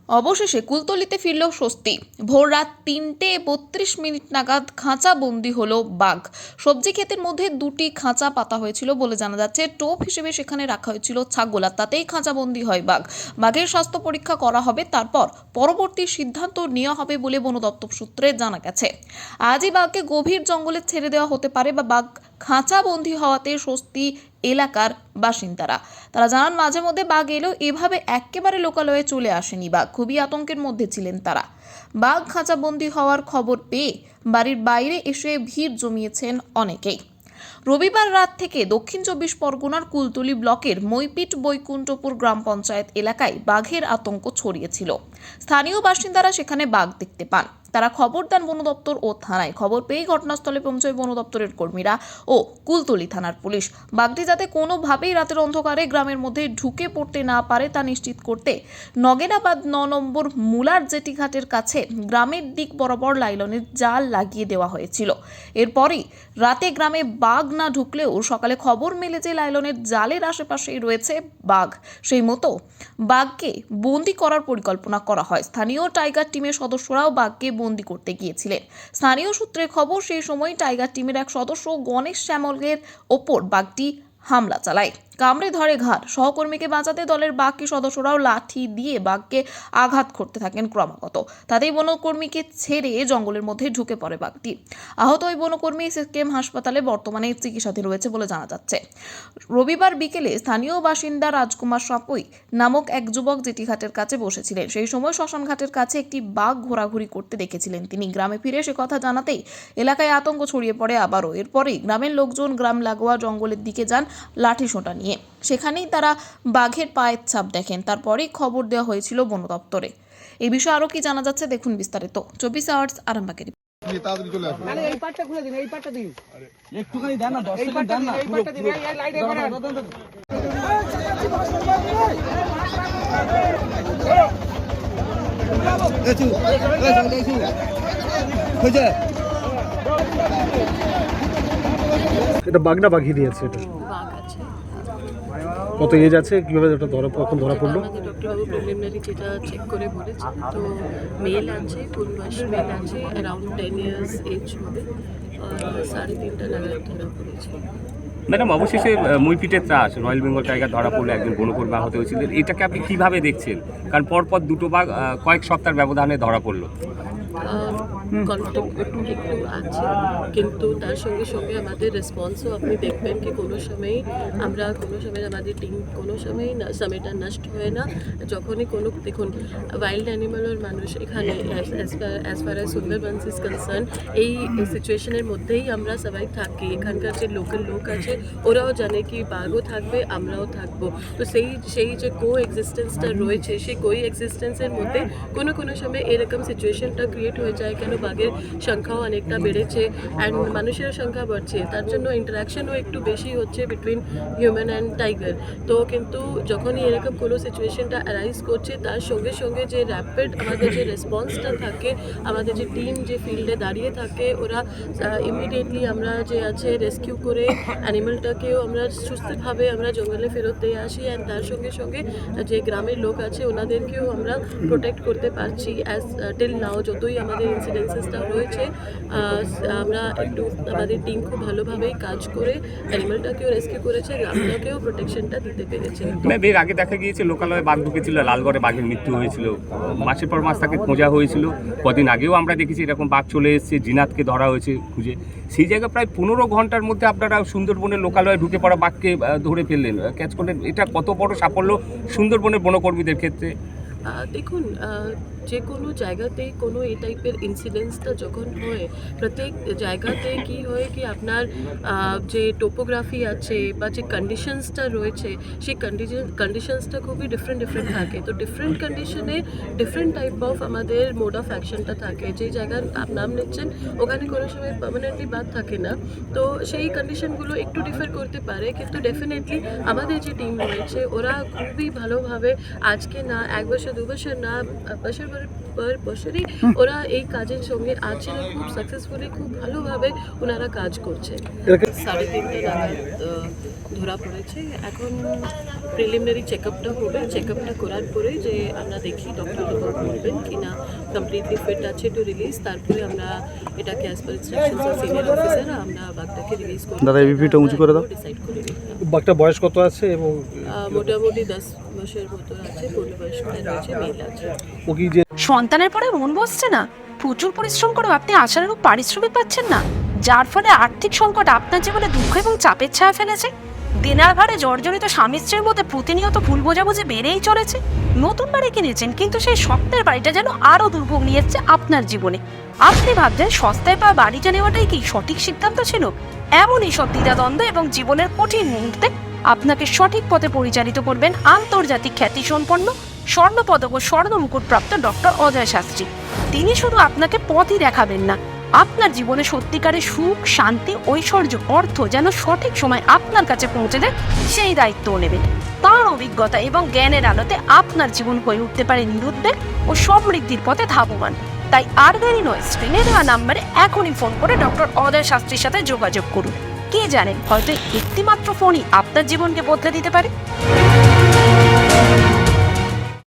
অবশেষে কুলতলিতে ফিরল স্বস্তি। ভোর রাত ৩:৩২ নাগাদ খাঁচা বন্দি হলো বাঘ। সবজি ক্ষেতের মধ্যে দুটি খাঁচা পাতা হয়েছিল বলে জানা যাচ্ছে। টোপ হিসেবে সেখানে রাখা হয়েছিল ছাগল, আর তাতেই খাঁচা বন্দি হয় বাঘ। বাঘের স্বাস্থ্য পরীক্ষা করা হবে, তারপর পরবর্তী সিদ্ধান্ত নেওয়া হবে বলে বন দপ্তর সূত্রে জানা গেছে। আজই বাঘকে গভীর জঙ্গলে ছেড়ে দেওয়া হতে পারে বা বাঘ খাঁচা বন্দি হওয়াতে স্বস্তি এলাকার বাসিন্দারা। তারা জানান, মাঝে মধ্যে বাঘ এলেও এভাবে একেবারে লোকালয়ে চলে আসেনি বাঘ। খুবই আতঙ্কের মধ্যে ছিলেন তারা। বাঘ খাঁচাবন্দি হওয়ার খবর পেয়ে বাড়ির বাইরে এসে ভিড় জমিয়েছেন অনেকেই। রবিবার রাত থেকে দক্ষিণ ২৪ পরগনার কুলতলি ব্লকের মইপিট বৈকুণ্ঠপুর গ্রাম পঞ্চায়েত এলাকায় বাঘের আতঙ্ক ছড়িয়েছিল। স্থানীয় বাসিন্দারা সেখানে বাঘ দেখতে পান। তারা খবর দেন বন দপ্তর ও থানায়। খবর পেয়ে ঘটনাস্থলে পৌঁছয় বন দপ্তরের কর্মীরা ও কুলতলি থানার পুলিশ। বাঘটি যাতে কোনোভাবেই রাতের অন্ধকারে গ্রামের মধ্যে ঢুকে পড়তে না পারে তা নিশ্চিত করতে নগেনাবাদ ৯ নম্বর মুলার জেটি ঘাটের কাছে গ্রামের দিক বরাবর লাইলনের জাল লাগিয়ে দেওয়া হয়েছিল। এরপরই রাতে গ্রামে বাঘ না ঢুকলেও সকালে খবর মেলে যে লাইলনের জালের আশেপাশেই রয়েছে বাঘ। সেই মতো বাঘকে বন্দি করার পরিকল্পনা করা হয়। স্থানীয় টাইগার টিমের সদস্যরাও বাঘকে বন্দি করতে গিয়েছিলেন। স্থানীয় সূত্রে খবর, সেই সময় টাইগার টিমের এক সদস্য গণেশ শ্যামলের ওপর বাঘটি হামলা চালায়। কামড়ে ধরে ঘাড়। সহকর্মীকে বাঁচাতে দলের বাকি সদস্যরাও লাঠি দিয়ে বাঘকে আঘাত করতে থাকেন ক্রমাগত। তাতেই বনকর্মীকে ছেড়ে জঙ্গলের মধ্যে ঢুকে পড়ে বাঘটি। আহত ওই বনকর্মী সিকেএম হাসপাতালে বর্তমানে চিকিৎসাধীন রয়েছে বলে জানা যাচ্ছে। রবিবার বিকেলে স্থানীয় বাসিন্দা রাজকুমার সাপুই নামক এক যুবক জেটিঘাটের কাছে বসেছিলেন। সেই সময় শ্মশানঘাটের কাছে একটি বাঘ ঘোরাঘুরি করতে দেখেছিলেন তিনি। গ্রামে ফিরে সে কথা জানাতেই এলাকায় আতঙ্ক ছড়িয়ে পড়ে আবারও। এরপরেই গ্রামের লোকজন গ্রাম লাগোয়া জঙ্গলের দিকে যান লাঠি সোঁটা নিয়ে। সেখানেই তারা বাঘের পায়ের ছাপ দেখেন। তারপরেই খবর দেওয়া হয়েছিল বন দপ্তরে। এই বিষয়ে আরো কি জানা যাচ্ছে দেখুন বিস্তারিত 24 আওয়ার্স আরামবাগের। তাড়াতাড়ি চলে আসুন। মানে এই পাটটা খুলে দিন, এই পাটটা দিন, একটুখানি দেন না, 10 এই সেকেন্ড পাটটা দেন দিন, না। এই পাটটা দিন, এই লাইট এবারে এটা বাঘ না বাঘি দিয়েছে? এটা বাঘ আছে। কত এজ আছে, কিভাবে এটা কখন ধরা পড়লো? আমাদের ডক্টরবাবু প্রিলিমিনারি যেটা চেক করে বলেছে, তো মেল আছে, পূর্বাস মেল আছে, অ্যারাউন্ড 10 ইয়ার্স এজ হবে, 3:30 নাগাদ ধরা পড়েছে। ম্যাডাম, অবশেষে মইপিটের ত্রাস রয়্যাল বেঙ্গল টাইগার ধরা পড়লে একজন বনকর্মী আহত হয়েছিল, এটাকে আপনি কিভাবে দেখছেন? কারণ পরপর দুটো বাঘ কয়েক সপ্তাহের ব্যবধানে ধরা পড়লো। কনফ্লিক্ট একটু আছে, কিন্তু তার সঙ্গে সঙ্গে আমাদের রেসপন্সও আপনি দেখবেন কি কোনো সময় আমাদের টিম কোনো সময় সময়টা নষ্ট হয় না। যখনই কোনো দেখুন ওয়াইল্ড অ্যানিমালের মানুষ এখানে as far as Sundarbans is concern, এই সিচুয়েশনের মধ্যেই আমরা সবাই থাকি। এখানকার যে লোকাল লোক আছে ওরাও জানে কি বাঘও থাকবে, আমরাও থাকবো। তো সেই যে কো এক্সিস্টেন্সটা রয়েছে, সেই কো এক্সিস্টেন্সের মধ্যে কোনো সময় এরকম সিচুয়েশনটা ক্রিয়েট হয়ে যায়। কেন বাঘের সংখ্যাও অনেকটা বেড়েছে অ্যান্ড মানুষের সংখ্যা বাড়ছে, তার জন্য ইন্টারাকশনও একটু বেশি হচ্ছে বিটুইন হিউম্যান অ্যান্ড টাইগার। তো কিন্তু যখনই এরকম কোনো সিচুয়েশনটা অ্যারাইজ করছে, তার সঙ্গে সঙ্গে যে র্যাপিড আমাদের যে রেসপন্সটা থাকে, আমাদের যে টিম যে ফিল্ডে দাঁড়িয়ে থাকে, ওরা ইমিডিয়েটলি আমরা যে আছে রেস্কিউ করে অ্যানিমালটাকেও আমরা সুস্থভাবে আমরা জঙ্গলে ফেরত দিয়ে আসি। অ্যান্ড তার সঙ্গে সঙ্গে যে গ্রামের লোক আছে ওনাদেরকেও আমরা প্রোটেক্ট করতে পারছি। অ্যাজ টিল নাও যতই আমাদের ইনসিডেন্সেসটা রয়েছে, আমরা একটু আমাদের টিম খুব ভালোভাবেই কাজ করে অ্যানিমালটাকেও রেস্কিউ করেছে, গ্রামটাকেও প্রোটেকশনটা দিতে পেরেছে। এর আগে দেখা গিয়েছে লোকালয়ে বাঘ ঢুকেছিল, লালগড়ে বাঘের মৃত্যু হয়েছিল, মাসের পর মাস তাকে খোঁজা হয়েছিল। কদিন আগেও আমরা দেখেছি এরকম বাঘ চলে এসেছে, জিনাতকে ধরা হয়েছে খুঁজে। সেই জায়গায় প্রায় 15 ঘন্টার মধ্যে আপনারা সুন্দরবনের লোকালয়ে ঢুকে পড়া বাঘকে ধরে ফেললেন, ক্যাচ করলেন। এটা কত বড় সাফল্য সুন্দরবনের বনকর্মীদের ক্ষেত্রে? দেখুন, যে কোনো জায়গাতেই কোনো এই টাইপের ইনসিডেন্টসটা যখন হয়, প্রত্যেক জায়গাতে কি হয় কি আপনার যে টোপোগ্রাফি আছে বা যে কন্ডিশনসটা রয়েছে, সেই কন্ডিশনসটা খুবই ডিফারেন্ট থাকে। তো ডিফারেন্ট কন্ডিশনে ডিফারেন্ট টাইপ অফ আমাদের মোড অফ অ্যাকশনটা থাকে। যেই জায়গার নাম নিচ্ছেন ওখানে কোনো সময় পার্মানেন্টলি বাদ থাকে না, তো সেই কন্ডিশনগুলো একটু ডিফার করতে পারে। কিন্তু ডেফিনেটলি আমাদের যে টিম রয়েছে ওরা খুবই ভালোভাবে, আজকে না 1 বছর 2 বছর না, বছর বছরই ওরা এই কাজের সঙ্গে আছেন, খুব সাকসেসফুলি, খুব ভালোভাবে ওনারা কাজ করছেন। 3:30 নাগাদ ধরা পড়েছে। এখন প্রিলিমিনারি চেকআপটা হবে, চেকআপটা করার পরে যে আমরা দেখি ডক্টর বলবেন কি না কমপ্লিটলি ফিট আছে টু রিলিজ, তারপরে আমরা এটাকে as per instructions of senior officer আমরা বাঘটাকে রিলিজ করব। দাদা এবিপিটা উঁচু করে দাও। ডিসাইড করে দিই। বাঘটা বয়স কত আছে এবং মোটামুটি 10 বছরের মতো আছে, পূর্ণবয়স্ক আছে, মেল আছে। ও কি যে সন্তানের পরে মন বসছে না, প্রচুর পরিশ্রম করেও আপনি আশানুরূপ পারিশ্রমিক পাচ্ছেন না, যার ফলে আর্থিক সংকট আপনার জীবনে দুঃখ এবং চাপের ছায়া ফেলেছে। দেনার ভারে জর্জরিত স্বামী স্ত্রীর মধ্যে প্রতিনিয়ত ভুল বোঝাবুঝি বেড়েই চলেছে। নতুন বাড়ি কিনেছেন, কিন্তু সেই স্বপ্নের বাড়িটা যেন আরও দুর্ভোগ নিয়ে এসছে আপনার জীবনে। আপনি ভাবছেন সস্তায় পাওয়া বাড়িটা নেওয়াটাই কি সঠিক সিদ্ধান্ত ছিল? এমনই সব দ্বিধাদ্বন্দ্ব এবং জীবনের কঠিন মুহূর্তে আপনাকে সঠিক পথে পরিচালিত করবেন আন্তর্জাতিক খ্যাতিসম্পন্ন স্বর্ণপদক ও স্বর্ণ মুকুটপ্রাপ্ত ডক্টর অজয় শাস্ত্রী। তিনি শুধু আপনাকে পথই দেখাবেন না, আপনার জীবনে সত্যিকারের সুখ, শান্তি, ঐশ্বর্য, অর্থ যেন সঠিক সময় আপনার কাছে পৌঁছে দেয় সেই দায়িত্বও নেবেন। তাঁর অভিজ্ঞতা এবং জ্ঞানের আলোতে আপনার জীবন হয়ে উঠতে পারে নিরুদ্বেগ ও সমৃদ্ধির পথে ধাবমান। তাই আর দেরি নয়, স্ক্রিনে দেওয়া নাম্বারে এখনই ফোন করে ডক্টর অজয় শাস্ত্রীর সাথে যোগাযোগ করুন। কে জানেন, হয়তো একটিমাত্র ফোনই আপনার জীবনকে বদলে দিতে পারে।